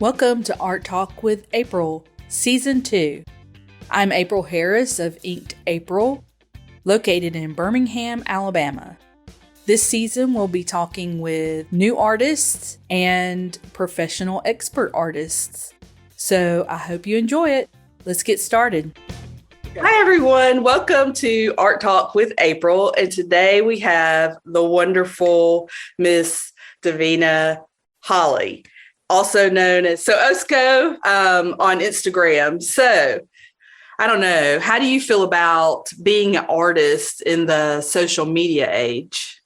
Welcome to Art Talk with April, Season 2. I'm April Harris of Inked April, located in Birmingham, Alabama. This season we'll be talking with new artists and professional expert artists. So I hope you enjoy it. Let's get started. Hi everyone, welcome to Art Talk with April. And today we have the wonderful Miss Davina Holly, also known as So Osko on Instagram. So I don't know, how do you feel about being an artist in the social media age?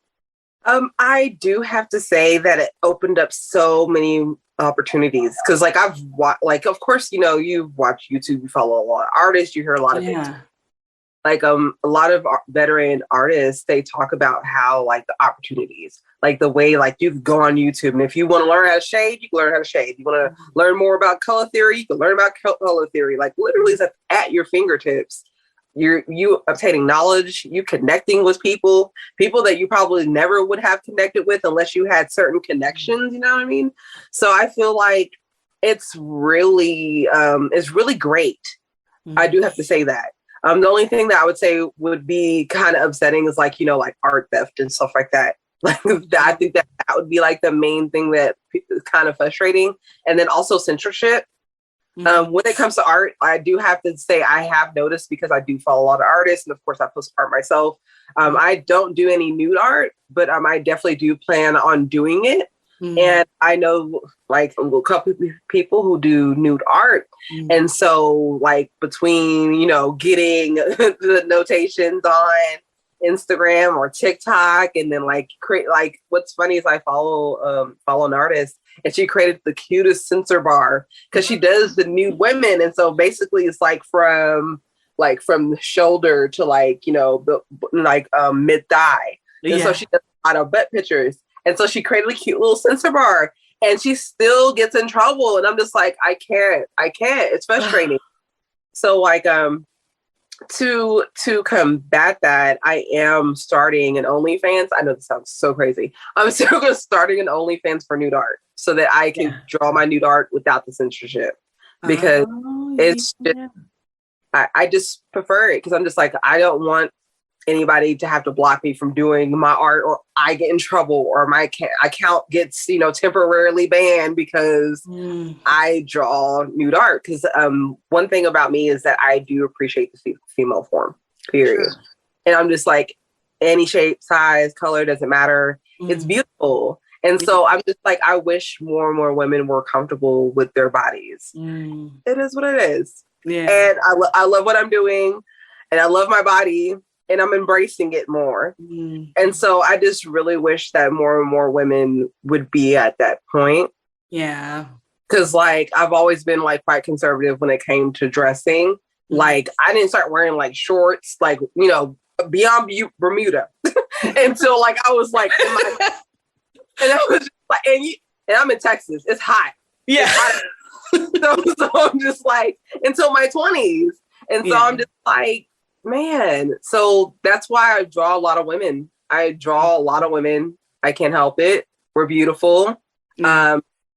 I do have to say that it opened up so many opportunities because of course, you watch YouTube, you follow a lot of artists, you hear a lot of things. A lot of veteran artists, they talk about how the opportunities, the way you can go on YouTube, and if you want to learn how to shade, you can learn how to shade. You want to learn more about color theory, you can learn about color theory. Literally it's at your fingertips. You obtaining knowledge, you connecting with people that you probably never would have connected with unless you had certain connections, you know what I mean? So I feel like it's really great. I do have to say that. The only thing that I would say would be kind of upsetting is art theft and stuff like that. I think that would be the main thing that is kind of frustrating. And then also censorship. When it comes to art, I do have to say I have noticed, because I do follow a lot of artists, and of course I post art myself. I don't do any nude art, but I definitely do plan on doing it. And I know a couple of people who do nude art. And so between, getting the notations on Instagram or TikTok, and then create what's funny is I follow an artist, and she created the cutest censor bar because she does the nude women. And so basically it's from the shoulder to mid thigh. And so she does a lot of butt pictures. And so she created a cute little censor bar, and she still gets in trouble. And I'm just I can't. It's frustrating. So to combat that, I am starting an OnlyFans. I know this sounds so crazy. I'm still starting an OnlyFans for nude art so that I can draw my nude art without the censorship, because I just prefer it, because I'm just I don't want anybody to have to block me from doing my art, or I get in trouble, or my account gets temporarily banned because I draw nude art. Because one thing about me is that I do appreciate the female form, period. Sure. And I'm just any shape, size, color, doesn't matter. It's beautiful. And so I'm just I wish more and more women were comfortable with their bodies. It is what it is. Yeah. And I love what I'm doing, and I love my body, and I'm embracing it more. And so I just really wish that more and more women would be at that point. Yeah. Because I've always been quite conservative when it came to dressing. I didn't start wearing shorts, beyond Bermuda until I was in my, and I was just and I'm in Texas. It's hot. Yeah. It's hot. so I'm just until my 20s. And so I'm just man, so that's why I draw a lot of women. I can't help it. We're beautiful.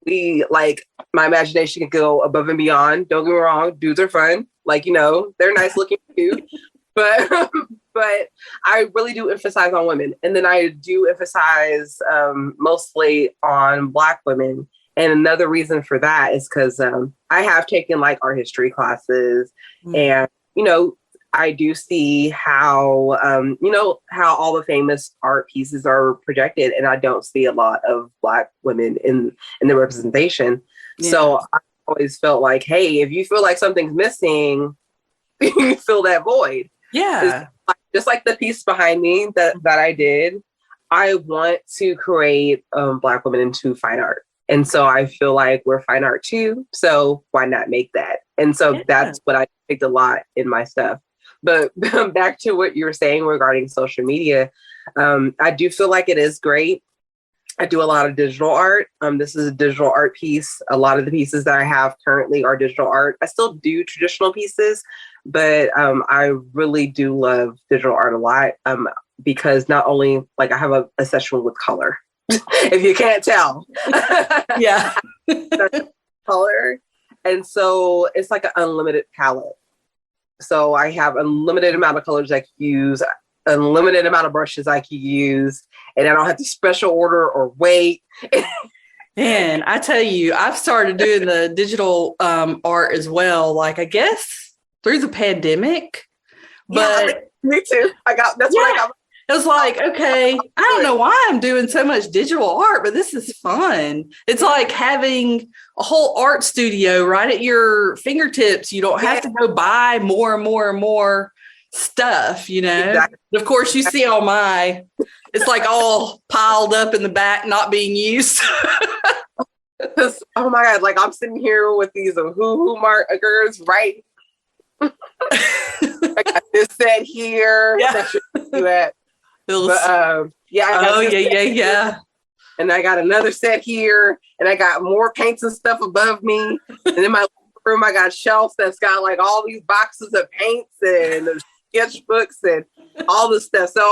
We my imagination can go above and beyond. Don't get me wrong, dudes are fun. They're nice looking too. But I really do emphasize on women. And then I do emphasize mostly on Black women. And another reason for that is because I have taken art history classes, and I do see how, how all the famous art pieces are projected, and I don't see a lot of Black women in the representation. Yeah. So I always felt hey, if you feel something's missing, you fill that void. Yeah. Just the piece behind me that I did, I want to create Black women into fine art. And so I feel we're fine art too. So why not make that? And so that's what I picked a lot in my stuff. But back to what you were saying regarding social media, I do feel it is great. I do a lot of digital art. This is a digital art piece. A lot of the pieces that I have currently are digital art. I still do traditional pieces, but I really do love digital art a lot, because not only I have a obsession with color, if you can't tell. Yeah. color. And so it's like an unlimited palette. So I have unlimited amount of colors I can use, unlimited amount of brushes I can use, and I don't have to special order or wait. Man, I tell you, I've started doing the digital art as well. Like, I guess through the pandemic, but me too. That's what I got. It was like, okay, I don't know why I'm doing so much digital art, but this is fun. It's like having a whole art studio right at your fingertips. You don't have to go buy more and more and more stuff, you know. Exactly. Of course, you see all it's like all piled up in the back, not being used. Oh my God, like I'm sitting here with these hoo-hoo markers, right? I got this set here. Yeah. But, yeah. And I got another set here, and I got more paints and stuff above me. And in my room, I got shelves that's got like all these boxes of paints and sketchbooks and all this stuff. So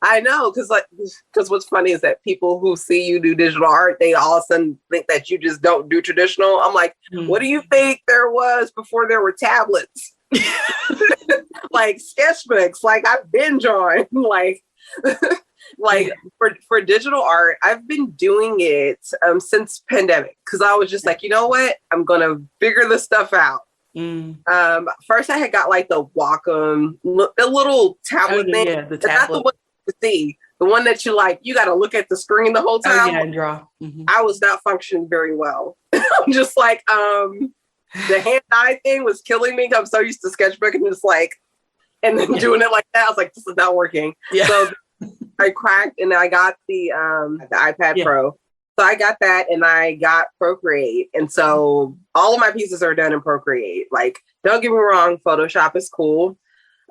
I know, because what's funny is that people who see you do digital art, they all of a sudden think that you just don't do traditional. I'm like, what do you think there was before there were tablets? Like sketchbooks, like I've been drawing, like for digital art, I've been doing it since pandemic, because I was just like, you know what, I'm gonna figure this stuff out. First I had got like the Wacom, the little tablet thing. Yeah, the tablet. Not the one you see, the one that you got to look at the screen the whole time. And draw. I was not functioning very well. I'm just like, the hand-eye thing was killing me. I'm so used to sketchbooking, just like, and then doing it like that. I was like, this is not working. Yeah. So I cracked, and I got the iPad Pro. So I got that, and I got Procreate. And so all of my pieces are done in Procreate. Like, don't get me wrong, Photoshop is cool.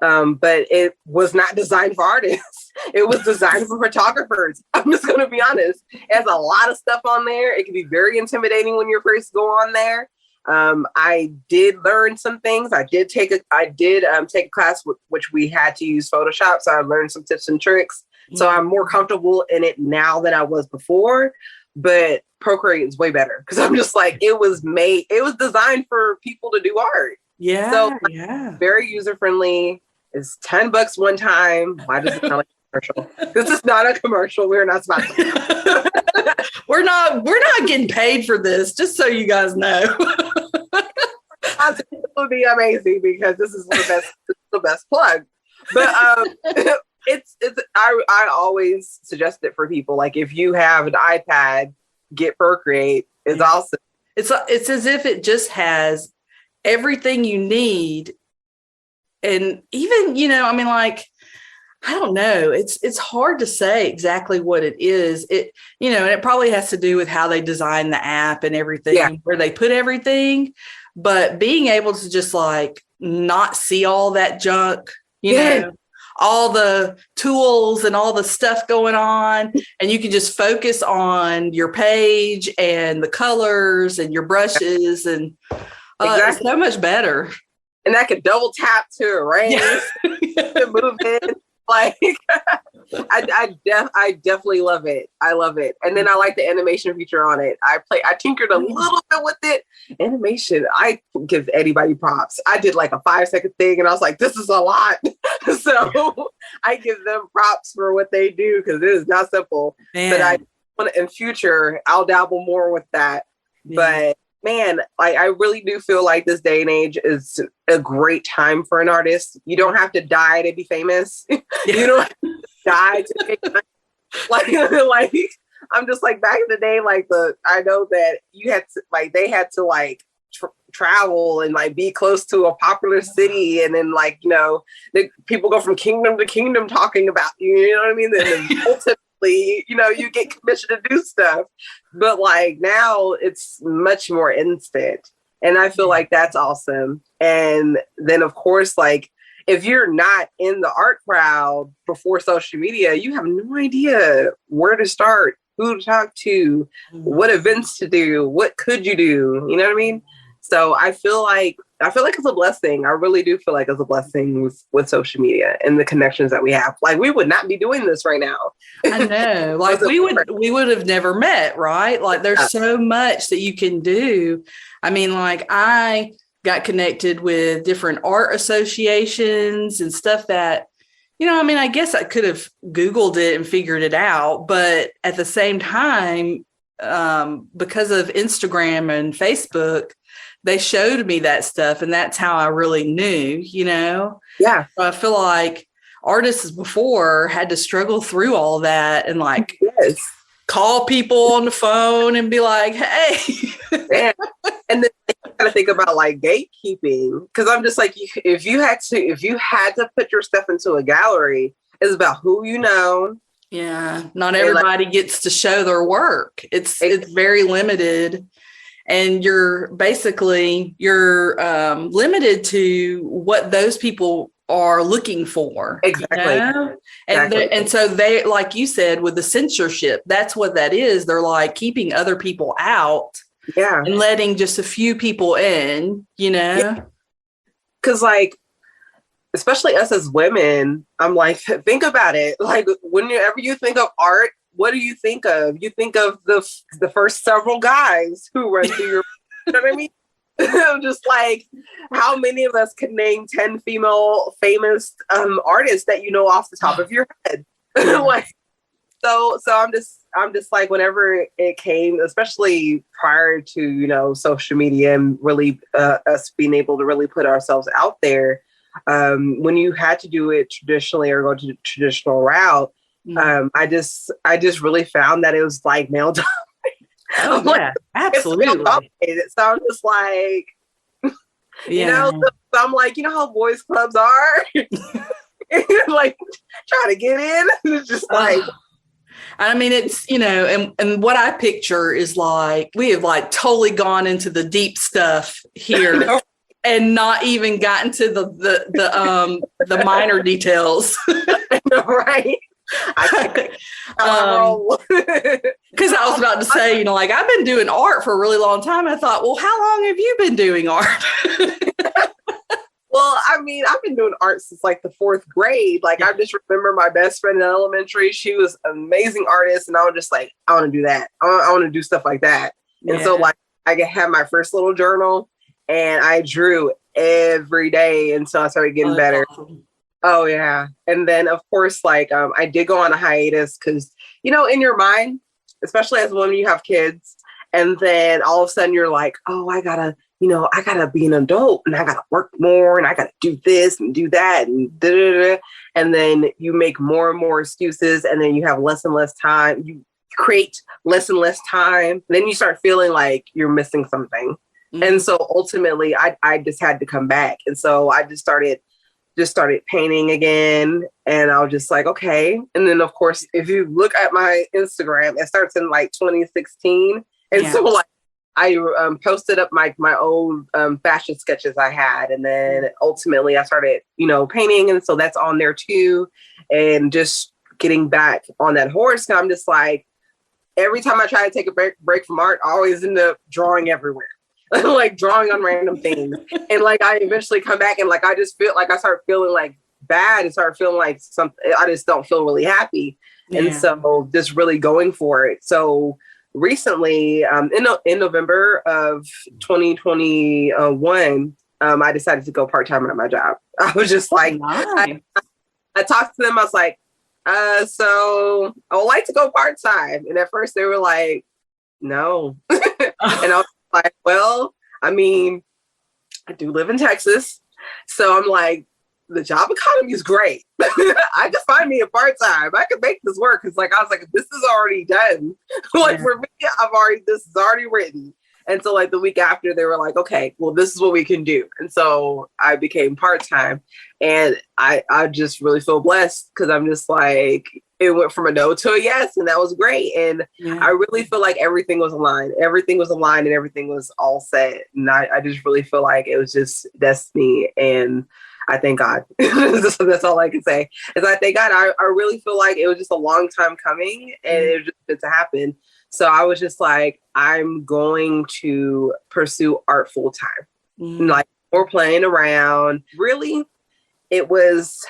But it was not designed for artists. It was designed for photographers. I'm just going to be honest. It has a lot of stuff on there. It can be very intimidating when you first go on there. I did learn some things. I did take a class which we had to use Photoshop. So I learned some tips and tricks. So I'm more comfortable in it now than I was before. But Procreate is way better, because I'm just like, it was designed for people to do art. Yeah. So very user friendly. It's $10 one time. Why does it sound like a commercial? This is not a commercial. We're not sponsored. We're not getting paid for this, just so you guys know. It would be amazing, because this is the best plug. But I always suggest it for people. Like, if you have an iPad, get Procreate. It's awesome. It's as if it just has everything you need. And even, I don't know. It's hard to say exactly what it is. And it probably has to do with how they design the app and everything, where they put everything. But being able to just like not see all that junk, you know, all the tools and all the stuff going on, and you can just focus on your page and the colors and your brushes, and it's so much better. And I could double tap to arrange, to move in. Like, I definitely love it. I love it. And then I like the animation feature on it. I tinkered a little bit with it. Animation, I give anybody props. I did like a 5-second thing, and I was like, this is a lot. So I give them props for what they do, because it is not simple. Man. But in future, I'll dabble more with that. Yeah. But man, I really do feel like this day and age is a great time for an artist. You don't have to die to be famous. You don't have to die to make money. Like I'm just like, back in the day, I know that you had to, they had to travel and be close to a popular city, and then the people go from kingdom to kingdom talking about you. You know what I mean? And ultimately, you get commissioned to do stuff. But now it's much more instant. And I feel like that's awesome. And then of course, if you're not in the art crowd before social media, you have no idea where to start, who to talk to, what events to do, what could you do? You know what I mean? So I feel like it's a blessing. I really do feel like it's a blessing with social media and the connections that we have. Like we would not be doing this right now. I know. Like we would have never met, right? Like there's so much that you can do. I mean, like I got connected with different art associations and stuff that, I mean, I guess I could have Googled it and figured it out, but at the same time, because of Instagram and Facebook, they showed me that stuff, and that's how I really knew, Yeah. So I feel like artists before had to struggle through all that and like call people on the phone and be like, hey. Yeah. And then you gotta think about like gatekeeping, because I'm just like, if you had to put your stuff into a gallery, it's about who you know. Yeah, not everybody gets to show their work. It's very limited. And you're limited to what those people are looking for. Exactly. And so they, like you said, with the censorship, that's what that is. They're like keeping other people out. Yeah. And letting just a few people in, Yeah. 'Cause like, especially us as women, I'm like, think about it. Like whenever you think of art, what do you think of? You think of the first several guys who run through your, you know what I mean? I'm just like, how many of us can name 10 female famous artists that you know off the top of your head? Like, so I'm just like, whenever it came, especially prior to, social media and really us being able to really put ourselves out there, when you had to do it traditionally or go to the traditional route, I just really found that it was like male dominated. Oh, yeah, absolutely. It's male dominated. So I'm just like, so I'm like, how boys clubs are? Like trying to get in. It's just like, I mean, it's, and what I picture is like, we have like totally gone into the deep stuff here and not even gotten to the minor details. Right. Because I was about to say, like, I've been doing art for a really long time. I thought, well, how long have you been doing art? Well, I mean, I've been doing art since like the 4th grade. Like, I just remember my best friend in elementary. She was an amazing artist. And I was just like, I want to do that. I want to do stuff like that. And so like, I had my first little journal and I drew every day until I started getting better. Awesome. Oh, yeah. And then, of course, like, I did go on a hiatus because, in your mind, especially as a woman, you have kids. And then all of a sudden you're like, oh, I gotta be an adult and I gotta work more and I gotta do this and do that and da-da-da. And then you make more and more excuses and then you have less and less time. You create less and less time. Then you start feeling like you're missing something. Mm-hmm. And so ultimately I just had to come back. And so I just started painting again. And I was just like, okay. And then of course, if you look at my Instagram, it starts in like 2016. And so like, I posted up my old fashion sketches I had. And then ultimately I started, painting. And so that's on there too. And just getting back on that horse. I'm just like, every time I try to take a break from art, I always end up drawing everywhere. Like drawing on random things. And like, I eventually come back and like, I just feel like I start feeling like bad and start feeling like something, I just don't feel really happy. Yeah. And so just really going for it. So recently, in November of 2021, I decided to go part-time at my job. I was just like, nice. I talked to them. I was like, so I would like to go part-time. And at first they were like, no. And I was like, well, I mean, I do live in Texas. So I'm like, the job economy is great. I could find me a part-time. I could make this work. It's like, I was like, this is already done. Like for me, this is already written. And so like the week after they were like, okay, well, this is what we can do. And so I became part-time and I just really feel blessed because I'm just like, it went from a no to a yes. And that was great. And I really feel like everything was aligned. Everything was aligned and everything was all set. And I just really feel like it was just destiny. And I thank God. That's all I can say is I thank God. I really feel like it was just a long time coming and it was just meant to happen. So I was just like, I'm going to pursue art full time. Like, we're playing around. Really, it was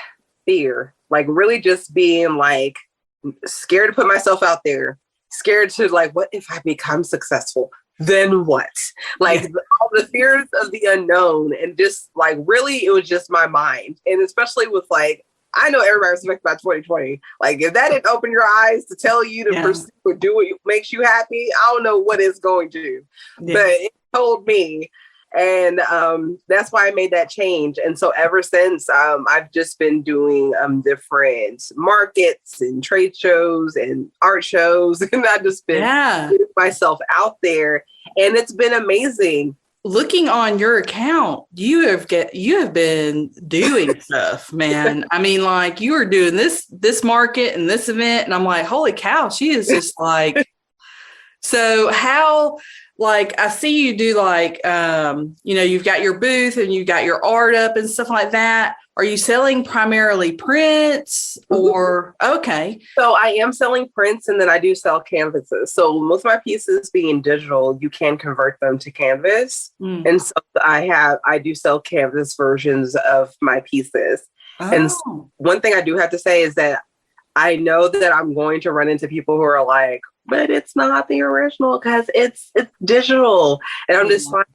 fear. Like, really just being like scared to put myself out there, scared to like, what if I become successful? Then what? Like, all the fears of the unknown, and just like, really, it was just my mind. And especially with like, I know everybody was affected by 2020. Like, if that didn't open your eyes to tell you to pursue or do what makes you happy, I don't know what it's going to. But it told me. And that's why I made that change. And so ever since, I've just been doing different markets and trade shows and art shows. And I've just been putting myself out there. And it's been amazing. Looking on your account, you have been doing stuff, man. I mean, like, you are doing this market and this event, and I'm like, holy cow, she is just like. So how, like, I see you do like, you've got your booth and you've got your art up and stuff like that. Are you selling primarily prints or okay? So I am selling prints, and then I do sell canvases. So most of my pieces being digital, you can convert them to canvas. And so I do sell canvas versions of my pieces. And one thing I do have to say is that I know that I'm going to run into people who are like, but it's not the original because it's digital. And I'm just like,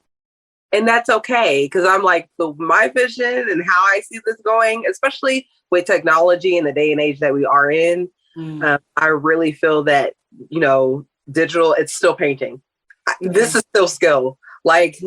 and that's okay, because I'm like, my vision and how I see this going, especially with technology and the day and age that we are in, I really feel that, digital, it's still painting. This is still skill. Like,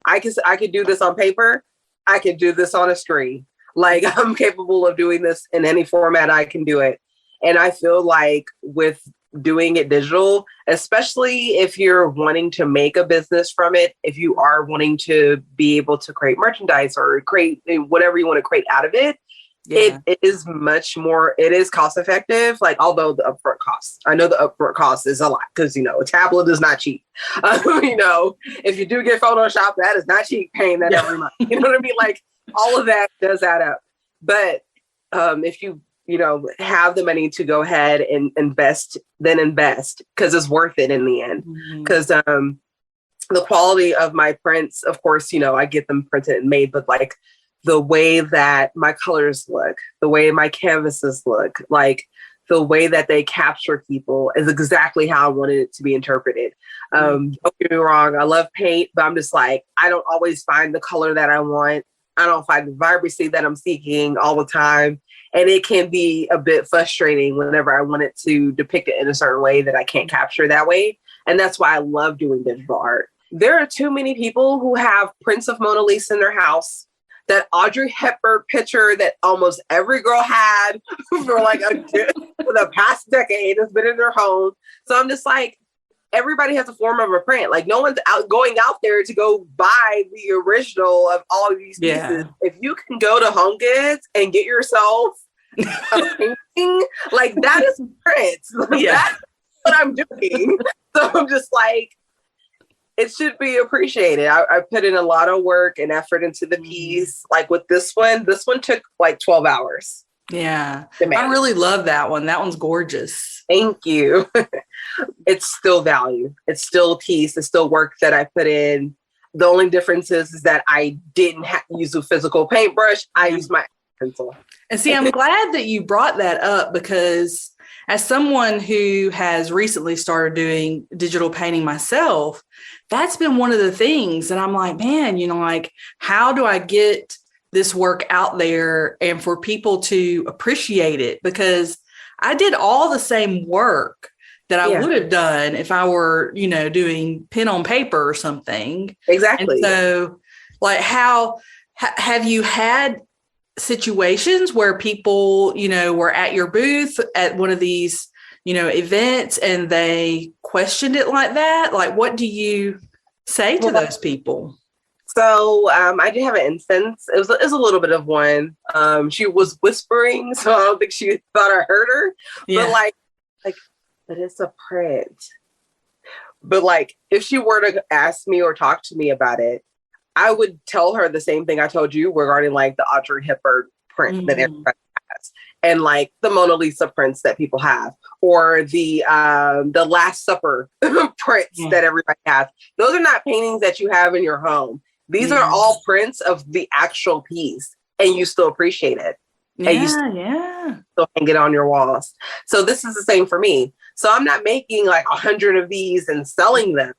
I could do this on paper. I could do this on a screen. Like, I'm capable of doing this in any format I can do it. And I feel like with doing it digital, especially if you're wanting to make a business from it, if you are wanting to be able to create merchandise or create whatever you want to create out of it, it is much more, it is cost effective. Like, although the upfront cost, I know the upfront cost is a lot because, a tablet is not cheap. If you do get Photoshop, that is not cheap paying that every month. You know what I mean? Like, all of that does add up. But if you have the money to go ahead and invest because it's worth it in the end. Because the quality of my prints, of course, I get them printed and made, but like the way that my colors look, the way my canvases look, like the way that they capture people is exactly how I wanted it to be interpreted. Don't get me wrong, I love paint, but I'm just like, I don't always find the color that I want. I don't find the vibrancy that I'm seeking all the time. And it can be a bit frustrating whenever I want it to depict it in a certain way that I can't capture that way. And that's why I love doing digital art. There are too many people who have prints of Mona Lisa in their house, that Audrey Hepburn picture that almost every girl had for like for the past decade has been in their home. So I'm just like, everybody has a form of a print. Like, no one's going out there to go buy the original of all of these pieces. If you can go to Home Goods and get yourself a painting, like, that is prints. That's what I'm doing. So I'm just like, it should be appreciated. I put in a lot of work and effort into the piece. Like with this one took like 12 hours. Yeah. I really love that one. That one's gorgeous. Thank you. It's still value. It's still a piece. It's still work that I put in. The only difference is that I didn't use a physical paintbrush. I used my pencil. And see, I'm glad that you brought that up, because as someone who has recently started doing digital painting myself, that's been one of the things that I'm like, man, like, how do I get this work out there and for people to appreciate it? Because I did all the same work that I would have done if I were, doing pen on paper or something. Exactly. And so, like, how have you had situations where people, were at your booth at one of these, events and they questioned it like that? Like, what do you say to those people? So I did have an instance. It was a little bit of one. She was whispering, so I don't think she thought I heard her. Yeah. But but it's a print. But like, if she were to ask me or talk to me about it, I would tell her the same thing I told you regarding like the Audrey Hepburn print that everybody has. and like the Mona Lisa prints that people have, or the Last Supper prints that everybody has. Those are not paintings that you have in your home. These are all prints of the actual piece, and you still appreciate it. And you still hang it on your walls. So this is the same for me. So I'm not making like 100 of these and selling them.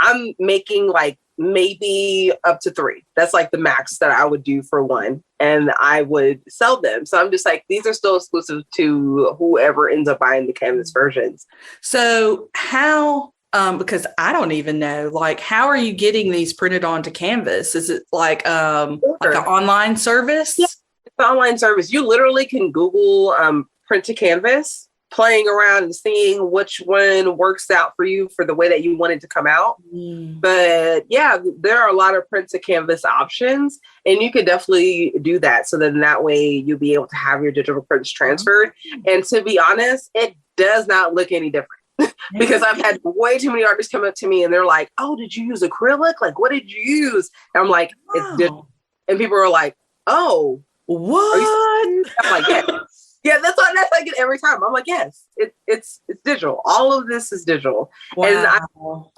I'm making like maybe up to 3. That's like the max that I would do for one. And I would sell them. So I'm just like, these are still exclusive to whoever ends up buying the canvas versions. So how, because I don't even know, like, how are you getting these printed onto canvas? Is it like an online service? Yeah, it's an online service. You literally can Google print to canvas, playing around and seeing which one works out for you for the way that you want it to come out. But yeah, there are a lot of print to canvas options, and you could definitely do that. So then that way you'll be able to have your digital prints transferred. And to be honest, it does not look any different. Because I've had way too many artists come up to me and they're like, oh, did you use acrylic? Like, what did you use? And I'm like, it's digital. And people are like, oh, what? I'm like, yeah. Yeah, that's I get every time. I'm like, yes, it's digital. All of this is digital. Wow. And I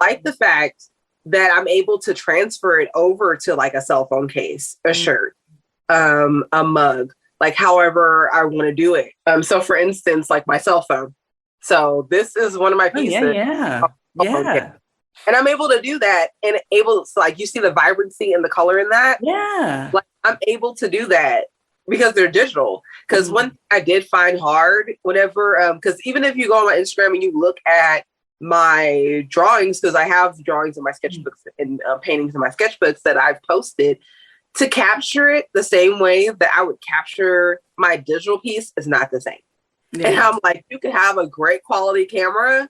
like the fact that I'm able to transfer it over to like a cell phone case, a shirt, a mug, like however I want to do it. So for instance, like my cell phone. So this is one of my pieces. Yeah. And I'm able to do that, and like, you see the vibrancy and the color in that. Yeah. Like, I'm able to do that because they're digital. Because one thing I did find hard, whenever, because even if you go on my Instagram and you look at my drawings, because I have drawings in my sketchbooks and paintings in my sketchbooks that I've posted, to capture it the same way that I would capture my digital piece is not the same. Yeah. And I'm like, you can have a great quality camera.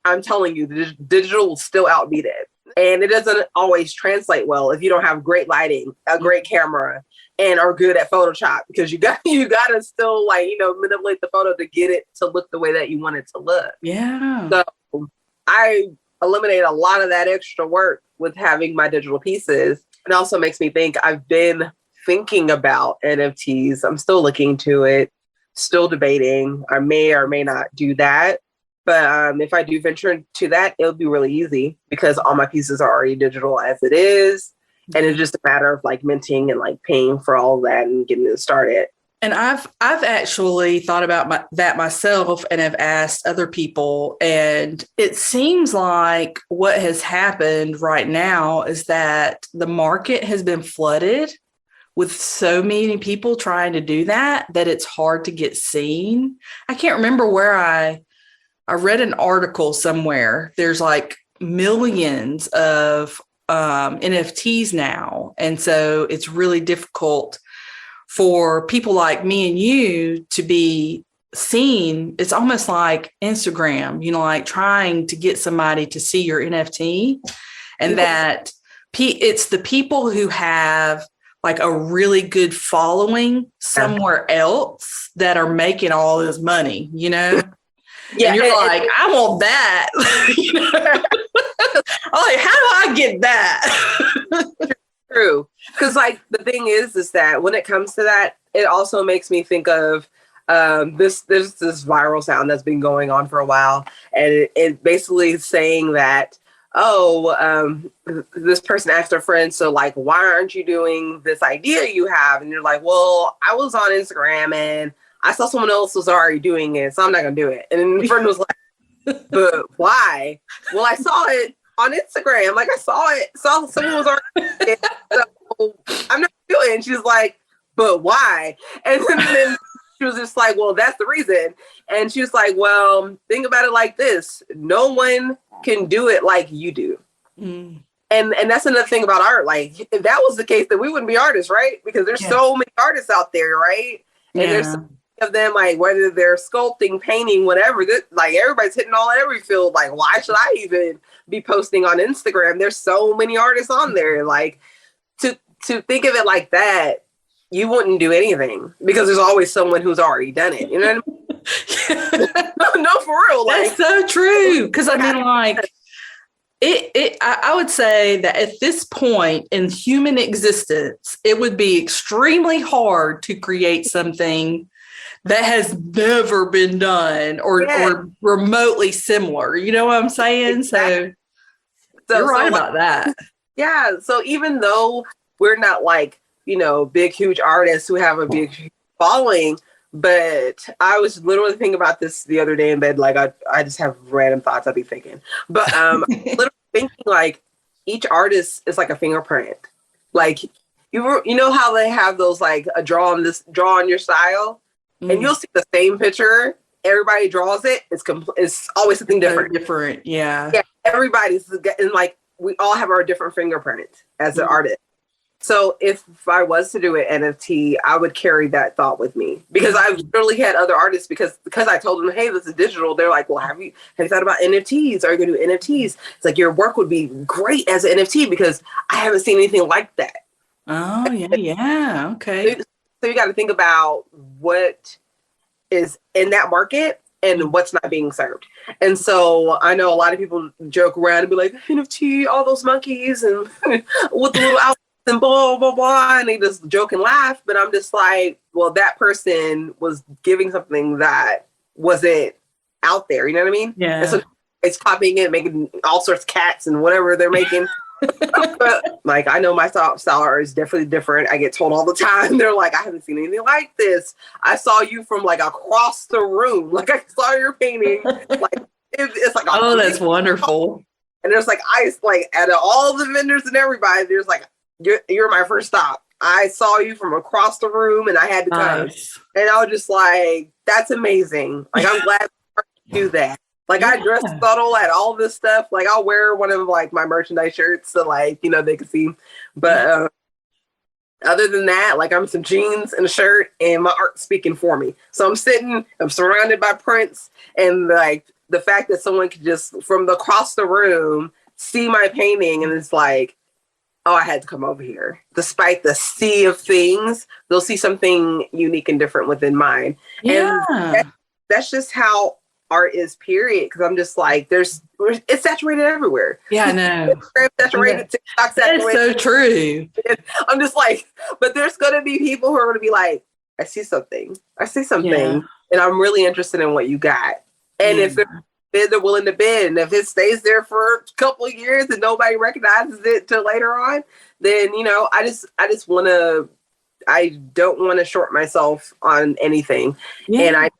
I'm telling you, the digital will still outbeat it. And it doesn't always translate well if you don't have great lighting, a great camera, and are good at Photoshop, because you got to still, like, manipulate the photo to get it to look the way that you want it to look. Yeah. So I eliminate a lot of that extra work with having my digital pieces. It also makes me think, I've been thinking about NFTs. I'm still looking to it, still debating. I may or may not do that. But if I do venture into that, it'll be really easy because all my pieces are already digital as it is. And it's just a matter of like minting and like paying for all that and getting it started. And I've actually thought about that myself, and have asked other people. And it seems like what has happened right now is that the market has been flooded with so many people trying to do that it's hard to get seen. I can't remember where I read an article somewhere. There's like millions of NFTs now. And so it's really difficult for people like me and you to be seen. It's almost like Instagram, like trying to get somebody to see your NFT. And that it's the people who have like a really good following somewhere else that are making all this money, Yeah, and you're like, I want that. I'm like, how do I get that? True. Because like the thing is that when it comes to that, it also makes me think of this viral sound that's been going on for a while. And it basically saying that, this person asked their friend, so like, why aren't you doing this idea you have? And you're like, well, I was on Instagram and I saw someone else was already doing it, so I'm not going to do it. And then the friend was like, but why? Well, I saw it on Instagram. Like, saw someone was already doing it, so I'm not doing it. And she's like, but why? And then she was just like, well, that's the reason. And she was like, well, think about it like this. No one can do it like you do. And that's another thing about art. Like, if that was the case, then we wouldn't be artists, right? Because there's so many artists out there, right? And there's so of them, like, whether they're sculpting, painting, whatever, like, everybody's hitting every field. Like, why should I even be posting on Instagram? There's so many artists on there. Like, to think of it like that, you wouldn't do anything because there's always someone who's already done it. You know what I mean? No, for real. That's so true. Because I mean, like, I would say that at this point in human existence, it would be extremely hard to create something that has never been done or remotely similar. You know what I'm saying? Exactly. So you're right about that. Yeah. So even though we're not like, big, huge artists who have a big following, but I was literally thinking about this the other day in bed. Like I just have random thoughts I'd be thinking, but literally thinking like each artist is like a fingerprint. Like you know how they have those like a draw on your style, and you'll see the same picture. Everybody draws it. It's always something different. Different, yeah. Yeah, everybody's and like we all have our different fingerprint as an artist. So if I was to do an NFT, I would carry that thought with me, because I've literally had other artists because I told them, hey, this is digital. They're like, well, have you thought about NFTs? Are you going to do NFTs? It's like your work would be great as an NFT because I haven't seen anything like that. Oh, yeah. Okay. So you got to think about what is in that market and what's not being served. And so I know a lot of people joke around and be like, NFT, all those monkeys and with the little outfits and blah, blah, blah. And they just joke and laugh. But I'm just like, well, that person was giving something that wasn't out there. You know what I mean? Yeah. And so it's copying it, making all sorts of cats and whatever they're making. But like, I know my style is definitely different. I get told all the time, they're like, I haven't seen anything like this. I saw you from like across the room. Like I saw your painting. Like it's like, oh, that's wonderful. And there's like ice, like out of all the vendors and everybody, there's like, you're my first stop. I saw you from across the room and I had to come. And I was just like, that's amazing. Like, I'm glad to do that. Like I dress subtle at all this stuff. Like I'll wear one of like my merchandise shirts so like, they can see. But other than that, like I'm some jeans and a shirt and my art's speaking for me. So I'm surrounded by prints, and like the fact that someone could just from across the room see my painting and it's like, oh, I had to come over here. Despite the sea of things, they'll see something unique and different within mine. Yeah. And that's just how art is, period. Because I'm just like, it's saturated everywhere. Yeah, I know. Instagram saturated, TikTok saturated. That's so true. I'm just like, but there's going to be people who are going to be like, I see something, and I'm really interested in what you got. And if they're willing to bid, and if it stays there for a couple of years and nobody recognizes it till later on, then I don't want to short myself on anything. And I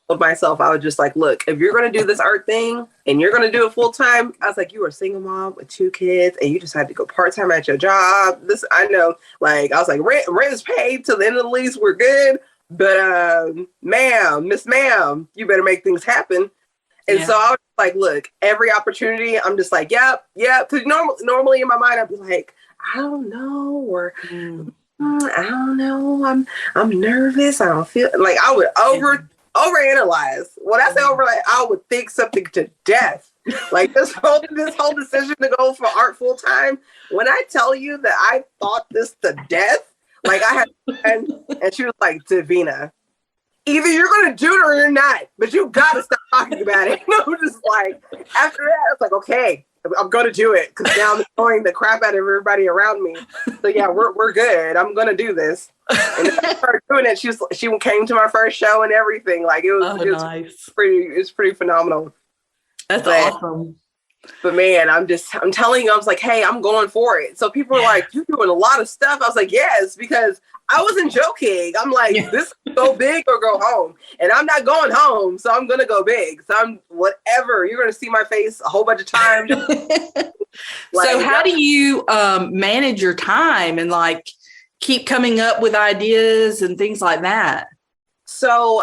told myself, I was just like, look, if you're going to do this art thing and you're going to do it full time, I was like, you were a single mom with 2 kids and you just had to go part time at your job. This, I know, like, I was like, rent is paid till the end of the lease. We're good. But, Miss Ma'am, you better make things happen. And so I was like, look, every opportunity, I'm just like, yep. Because normally in my mind, I'd be like, I don't know, or I don't know. I'm nervous. I don't feel like I would overanalyze. When I say I would think something to death. Like this whole decision to go for art full time. When I tell you that I thought this to death, like I had, and she was like, Davina, either you're going to do it or you're not, but you got to stop talking about it. And I'm just like, after that, I was like, okay, I'm going to do it. Because now I'm annoying the crap out of everybody around me. So yeah, we're good. I'm going to do this. And then I started doing it. She came to my first show and everything. Like it was nice. It's pretty phenomenal. That's awesome. But man, I'm telling you, I was like, hey, I'm going for it. So people are like, you're doing a lot of stuff. I was like, yes, because I wasn't joking. I'm like, this is go big or go home. And I'm not going home. So I'm going to go big. So I'm whatever. You're going to see my face a whole bunch of times. So how do you manage your time and like keep coming up with ideas and things like that? So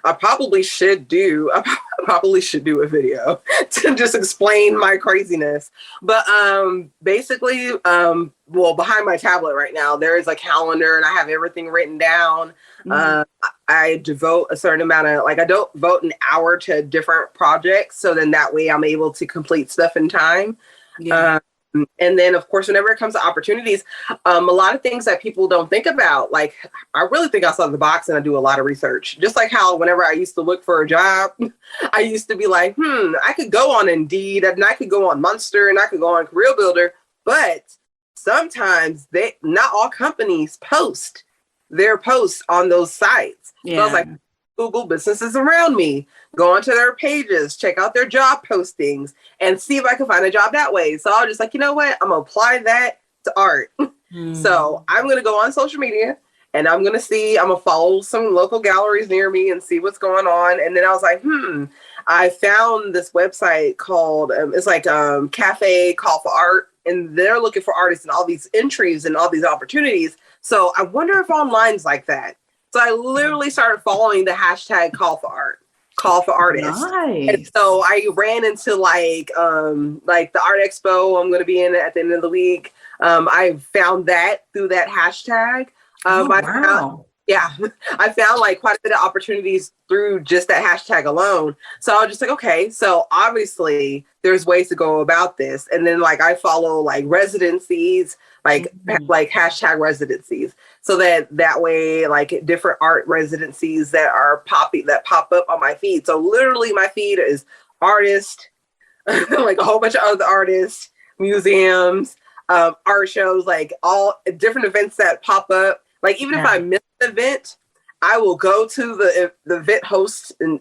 I probably should do a video to just explain my craziness. But basically, behind my tablet right now, there is a calendar and I have everything written down. I devote a certain amount of, I don't devote an hour to different projects. So then that way I'm able to complete stuff in time. And then, of course, whenever it comes to opportunities, a lot of things that people don't think about, like I really think outside the box and I do a lot of research. Just like how whenever I used to look for a job, I used to be like, I could go on Indeed and I could go on Monster and I could go on Career Builder. But sometimes not all companies post their posts on those sites. Yeah. So I was like, Google businesses around me, go onto their pages, check out their job postings, and see if I can find a job that way. So I was just like, you know what? I'm going to apply that to art. So I'm going to go on social media and I'm going to follow some local galleries near me and see what's going on. And then I was like, I found this website called, it's like Cafe Call for Art. And they're looking for artists and all these entries and all these opportunities. So I wonder if online's like that. So I literally started following the hashtag call for artists. Nice. And so I ran into like the Art Expo I'm going to be in at the end of the week. I found that through that hashtag. I found like quite a bit of opportunities through just that hashtag alone. So I was just like, okay, so obviously there's ways to go about this. And then like I follow like residencies, like hashtag residencies. So that way, like different art residencies that pop up on my feed. So literally my feed is artists, like a whole bunch of other artists, museums, art shows, like all different events that pop up. Like even if I miss an event, I will go to the event hosts and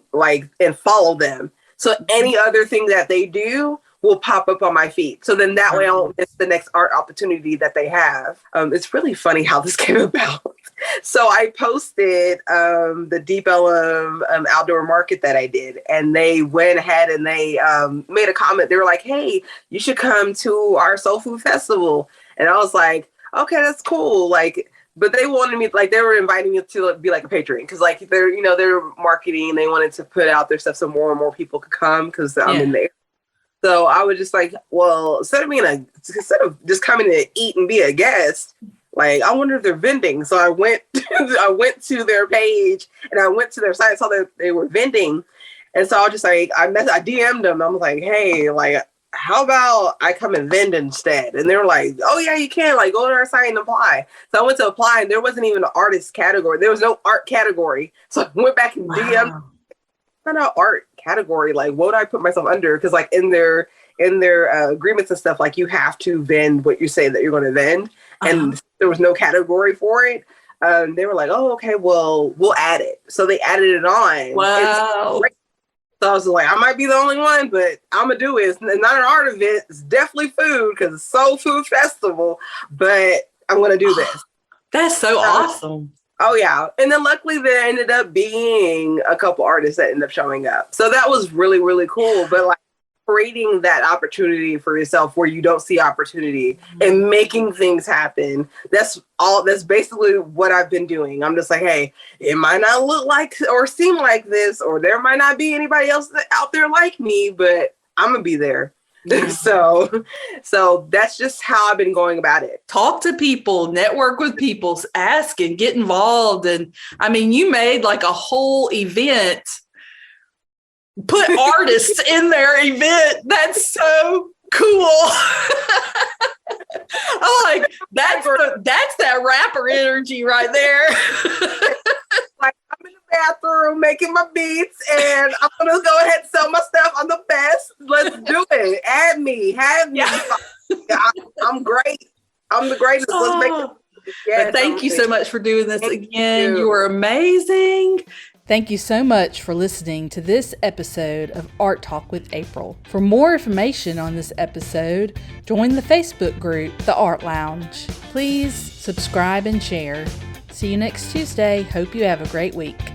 follow them. So any other thing that they do will pop up on my feed. So then that way I don't miss the next art opportunity that they have. It's really funny how this came about. So I posted the Deep Ellum outdoor market that I did, and they went ahead and they made a comment. They were like, hey, you should come to our soul food festival. And I was like, okay, that's cool. Like, but they wanted me, like, they were inviting me to be like a patron because, like, they're marketing. They wanted to put out their stuff so more and more people could come because I'm in there. So I was just like, well, instead of just coming to eat and be a guest, like, I wonder if they're vending. So I went to their page and I went to their site, saw that they were vending. And so I was just like, I DM'd them. I was like, hey, like, how about I come and vend instead? And they were like, oh yeah, you can, like, go to our site and apply. So I went to apply and there wasn't even an artist category. There was no art category. So I went back and DM'd an art category. Like, what would I put myself under? Because like in their agreements and stuff, like you have to vend what you say that you're going to vend. And there was no category for it. They were like, oh, okay, well, we'll add it. So they added it on. Wow. So I was like, I might be the only one, but I'm going to do it. It's not an art event. It's definitely food because it's Soul Food Festival, but I'm going to do this. That's so awesome. Oh, yeah. And then luckily there ended up being a couple artists that ended up showing up. So that was really, really cool. But like creating that opportunity for yourself where you don't see opportunity and making things happen. That's basically what I've been doing. I'm just like, hey, it might not look like or seem like this, or there might not be anybody else out there like me, but I'm going to be there. So that's just how I've been going about it. Talk to people, network with people, ask and get involved. And I mean, you made like a whole event, put artists in their event. That's so cool. I'm like, that's that rapper energy right there. Like, I'm in the bathroom making my beats and I'm gonna go ahead and sell my stuff. I'm the best. Let's do it. Add me, have me. Yeah. I'm great. I'm the greatest. Let's make it. Yes, thank you so much for doing this again. You are amazing. Thank you so much for listening to this episode of Art Talk with April. For more information on this episode, join the Facebook group, The Art Lounge. Please subscribe and share. See you next Tuesday. Hope you have a great week.